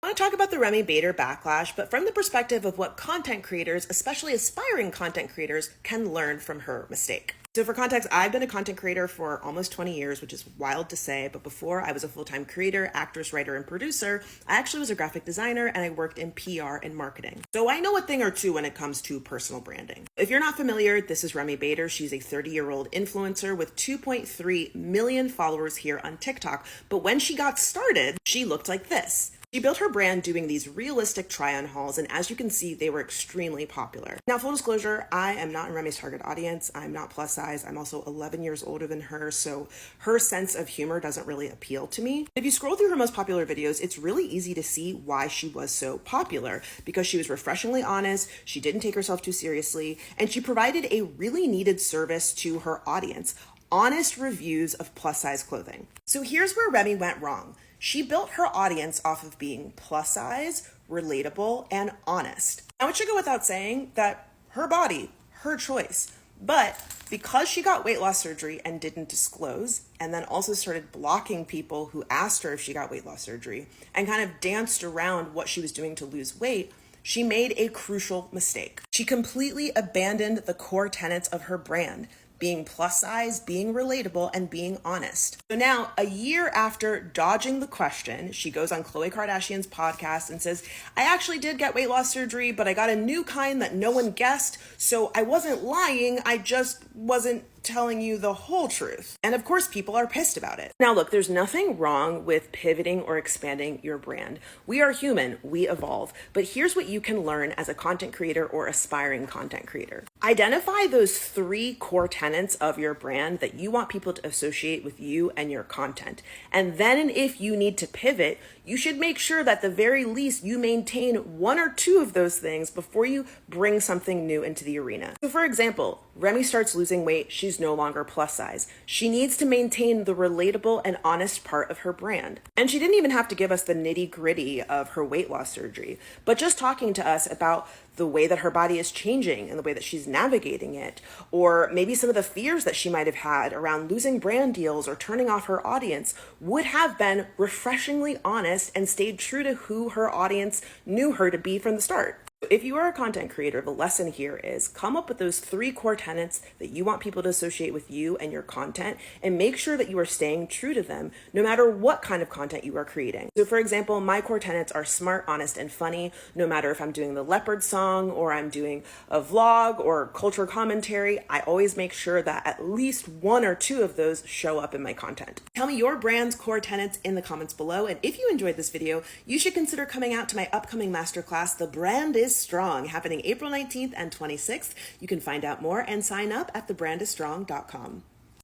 I want to talk about the Remi Bader backlash, but from the perspective of what content creators, especially aspiring content creators, can learn from her mistake. So for context, I've been a content creator for almost 20 years, which is wild to say, but before I was a full-time creator, actress, writer, and producer, I actually was a graphic designer and I worked in PR and marketing. So I know a thing or two when it comes to personal branding. If you're not familiar, this is Remi Bader. She's a 30-year-old influencer with 2.3 million followers here on TikTok, but when she got started, she looked like this. She built her brand doing these realistic try-on hauls, and as you can see, they were extremely popular. Now, full disclosure, I am not in Remi's target audience. I'm not plus size. I'm also 11 years older than her, so her sense of humor doesn't really appeal to me. If you scroll through her most popular videos, it's really easy to see why she was so popular, because she was refreshingly honest, she didn't take herself too seriously, and she provided a really needed service to her audience: honest reviews of plus-size clothing. So here's where Remi went wrong. She built her audience off of being plus size, relatable, and honest. Now, it should go without saying that her body, her choice. But because she got weight loss surgery and didn't disclose, and then also started blocking people who asked her if she got weight loss surgery, and kind of danced around what she was doing to lose weight, she made a crucial mistake. She completely abandoned the core tenets of her brand: being plus size, being relatable, and being honest. So now, a year after dodging the question, she goes on Khloe Kardashian's podcast and says, I actually did get weight loss surgery, but I got a new kind that no one guessed, so I wasn't lying, I just wasn't telling you the whole truth. And of course, people are pissed about it. Now look, there's nothing wrong with pivoting or expanding your brand. We are human, we evolve. But here's what you can learn as a content creator or aspiring content creator. Identify those 3 core tenets of your brand that you want people to associate with you and your content. And then if you need to pivot, you should make sure that at the very least you maintain 1 or 2 of those things before you bring something new into the arena. So for example, Remi starts losing weight, she's no longer plus size. She needs to maintain the relatable and honest part of her brand. And she didn't even have to give us the nitty-gritty of her weight loss surgery, but just talking to us about the way that her body is changing and the way that she's navigating it, or maybe some of the fears that she might have had around losing brand deals or turning off her audience, would have been refreshingly honest and stayed true to who her audience knew her to be from the start. If you are a content creator, the lesson here is come up with those 3 core tenets that you want people to associate with you and your content, and make sure that you are staying true to them no matter what kind of content you are creating. So for example, my core tenets are smart, honest, and funny, no matter if I'm doing the leopard song or I'm doing a vlog or culture commentary. I always make sure that at least 1 or 2 of those show up in my content. Tell me your brand's core tenets in the comments below, and if you enjoyed this video, you should consider coming out to my upcoming masterclass, The Brand is Strong, happening April 19th and 26th. You can find out more and sign up at thebrandisstrong.com.